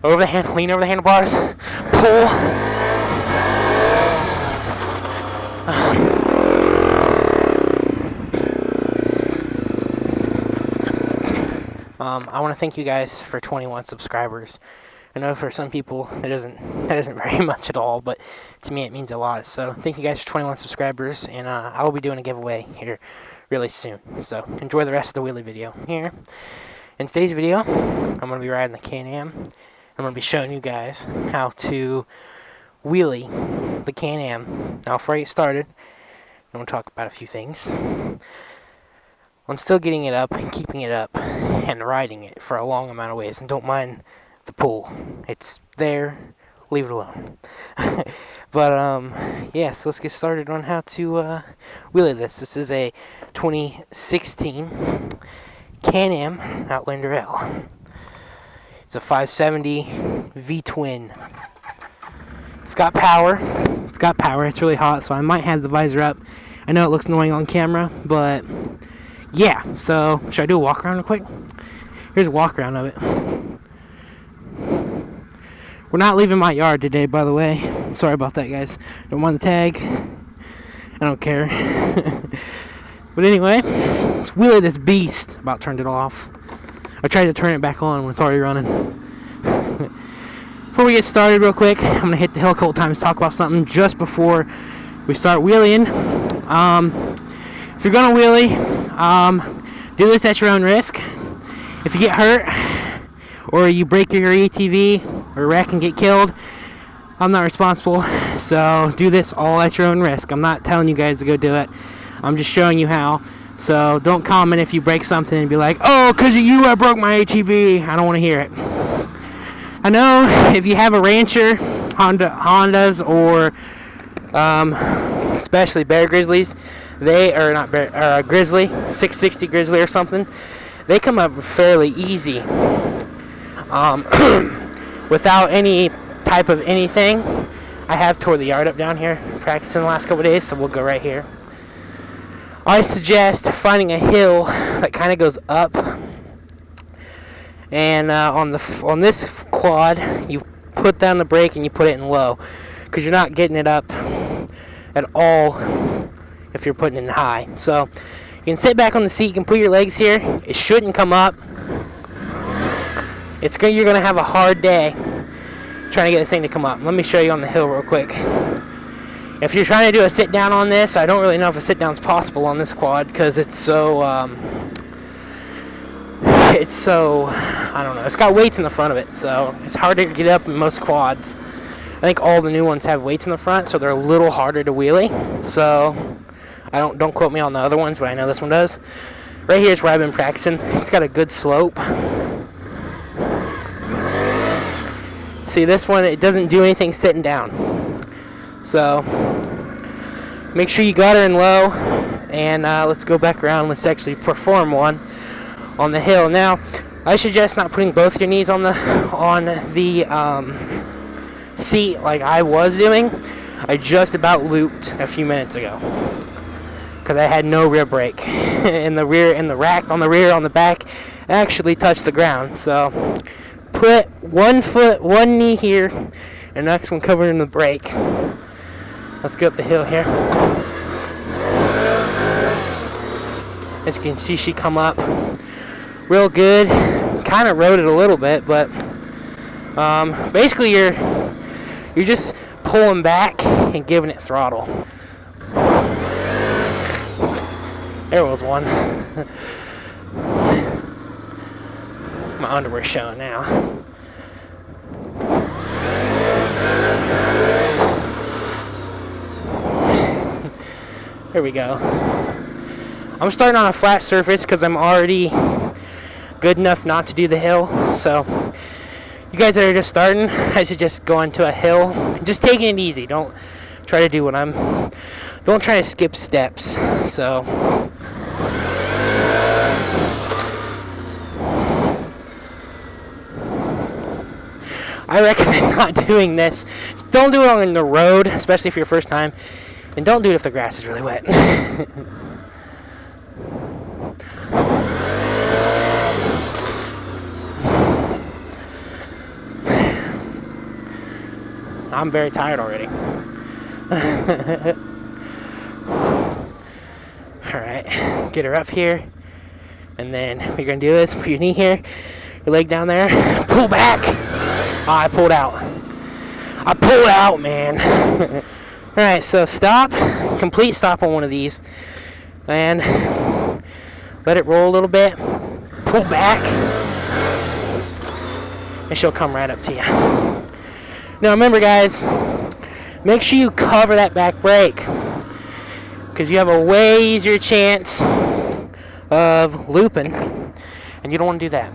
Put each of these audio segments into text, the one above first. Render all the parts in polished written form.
lean over the handlebars, pull. I want to thank you guys for 21 subscribers. I know for some people that isn't very much at all, but to me it means a lot. So thank you guys for 21 subscribers, and I will be doing a giveaway here really soon. So enjoy the rest of the wheelie video here. In today's video, I'm going to be riding the Can-Am. I'm going to be showing you guys how to wheelie the Can-Am. Now before I get started, I'm going to talk about a few things. I'm still getting it up and keeping it up and riding it for a long amount of ways, and don't mind the pull. It's there, leave it alone. But yeah, so let's get started on how to wheelie this. This is a 2016 Can-Am Outlander L. It's a 570 Vtwin. It's got power. It's really hot, so I might have the visor up. I know it looks annoying on camera, but yeah. So should I do a walk around real quick? Here's a walk around of it. We're not leaving my yard today, by the way. Sorry about that, guys. Don't mind the tag. I don't care. But anyway, let's wheelie this beast. About turned it off. I tried to turn it back on when it's already running. Before we get started real quick, I'm going to hit the hill a couple times, talk about something just before we start wheeling. If you're going to wheelie, do this at your own risk. If you get hurt, or you break your ATV, or wreck and get killed, I'm not responsible. So do this all at your own risk. I'm not telling you guys to go do it. I'm just showing you how. So don't comment if you break something and be like, oh, because of you I broke my ATV. I don't want to hear it. I know if you have a Rancher, Hondas, or especially Bear Grizzlies, they are not Bear, Grizzly, 660 Grizzly or something, they come up fairly easy. Without any type of anything. I have tore the yard up down here practicing the last couple days, so we'll go right here. I suggest finding a hill that kind of goes up, and on this quad you put down the brake and you put it in low, because you're not getting it up at all if you're putting it in high. So you can sit back on the seat, you can put your legs here, it shouldn't come up. You're going to have a hard day trying to get this thing to come up. Let me show you on the hill real quick. If you're trying to do a sit down on this, I don't really know if a sit down is possible on this quad because it's so I don't know. It's got weights in the front of it, so it's harder to get up in most quads. I think all the new ones have weights in the front, so they're a little harder to wheelie. So don't quote me on the other ones, but I know this one does. Right here is where I've been practicing. It's got a good slope. See, this one, it doesn't do anything sitting down. So make sure you got her in low, and let's go back around. Let's actually perform one on the hill. Now, I suggest not putting both your knees on the seat like I was doing. I just about looped a few minutes ago because I had no rear brake. In the rack on the rear, on the back, actually touched the ground. So put one foot, one knee here, and the next one covered in the brake. Let's go up the hill here. As you can see, she come up real good. Kind of rode it a little bit, but basically you're just pulling back and giving it throttle. There was one. My underwear's showing now. There we go. I'm starting on a flat surface because I'm already good enough not to do the hill. So you guys that are just starting, I suggest going to a hill. Just taking it easy. Don't try to do what don't try to skip steps. So I recommend not doing this. Don't do it on the road, especially for your first time. And don't do it if the grass is really wet. I'm very tired already. Alright, get her up here. And then what you're going to do is put your knee here, your leg down there, pull back. Oh, I pulled out. I pulled out, man. Alright, so stop. Complete stop on one of these. And let it roll a little bit. Pull back. And she'll come right up to you. Now remember, guys, make sure you cover that back brake, because you have a way easier chance of looping, and you don't want to do that.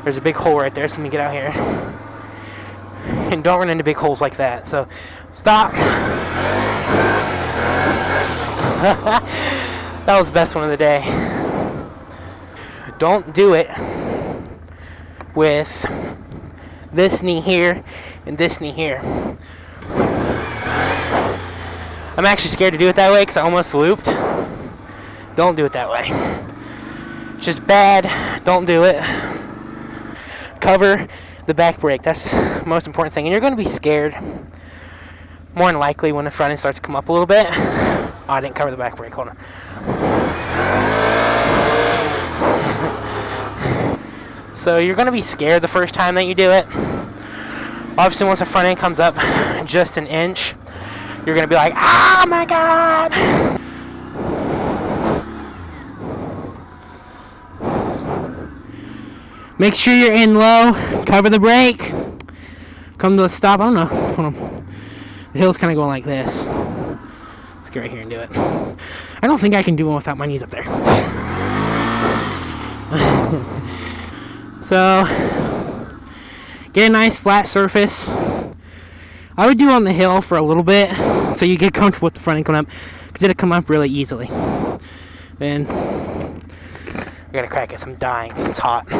There's a big hole right there, so let me get out here. And don't run into big holes like that. So stop. That was the best one of the day. Don't do it with this knee here and this knee here. I'm actually scared to do it that way because I almost looped. Don't do it that way. It's just bad. Don't do it. Cover the back brake. That's the most important thing. And you're going to be scared more than likely when the front end starts to come up a little bit. Oh, I didn't cover the back brake. Hold on. So you're going to be scared the first time that you do it. Obviously, once the front end comes up just an inch, you're going to be like, oh my God! Make sure you're in low. Cover the brake. Come to a stop. I don't know. Hold on. The hill's kind of going like this. Let's get right here and do it. I don't think I can do one without my knees up there. So, get a nice flat surface. I would do on the hill for a little bit so you get comfortable with the front end coming up, because it'll come up really easily. Then, I gotta crack it. I'm dying. It's hot.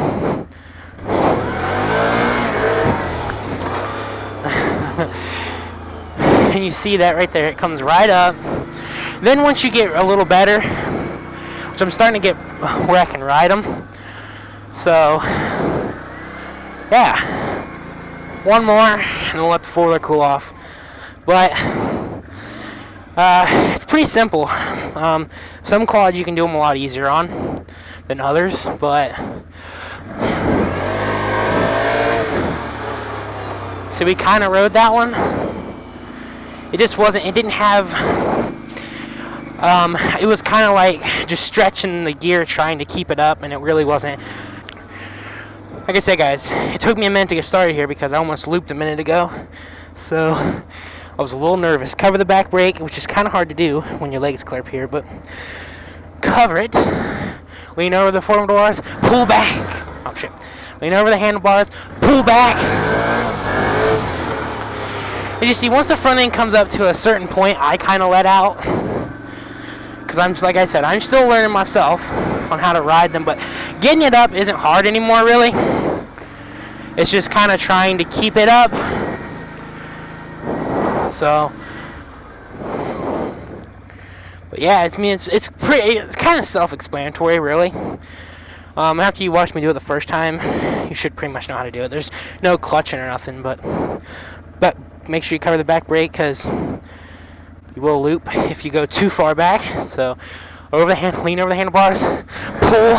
And you see that right there. It comes right up. Then once you get a little better, which I'm starting to get where I can ride them. So, yeah. One more, and we'll let the four-wheeler cool off. But, it's pretty simple. Some quads you can do them a lot easier on than others, but so we kind of rode that one. It just wasn't, it didn't have, it was kind of like just stretching the gear trying to keep it up, and it really wasn't. Like I said, guys, it took me a minute to get started here because I almost looped a minute ago, so I was a little nervous. Cover the back brake, which is kind of hard to do when your legs clear up here, but cover it. Lean over the handlebars, pull back. Oh shit. Lean over the handlebars, pull back. And you see, once the front end comes up to a certain point, I kind of let out. Because I'm, like I said, I'm still learning myself on how to ride them, but getting it up isn't hard anymore, really. It's just kind of trying to keep it up. So, but yeah, it's kind of self-explanatory, really. After you watch me do it the first time, you should pretty much know how to do it. There's no clutching or nothing, but make sure you cover the back brake, because you will loop if you go too far back. So, lean over the handlebars, pull.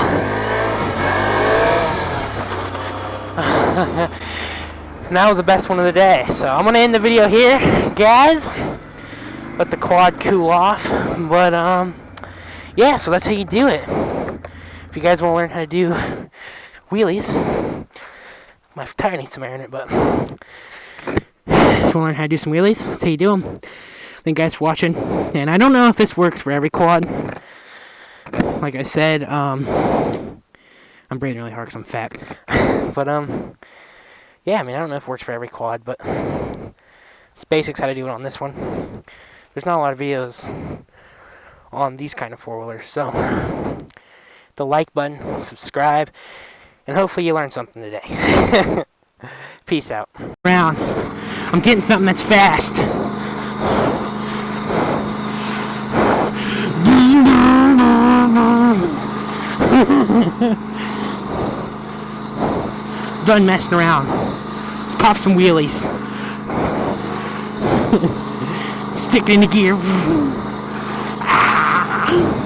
And that was the best one of the day. So I'm gonna end the video here, guys. Let the quad cool off. But yeah, so that's how you do it. If you guys want to learn how to do wheelies, my tire needs some air in it, but if you want to learn how to do some wheelies, that's how you do them. Thank you guys for watching. And I don't know if this works for every quad. Like I said, I'm breathing really hard because I'm fat. But yeah, I mean, I don't know if it works for every quad, but it's basics how to do it on this one. There's not a lot of videos on these kind of four-wheelers, so the like button, subscribe, and hopefully you learned something today. Peace out. I'm getting something that's fast. Done messing around. Let's pop some wheelies. Stick it in the gear. Ah.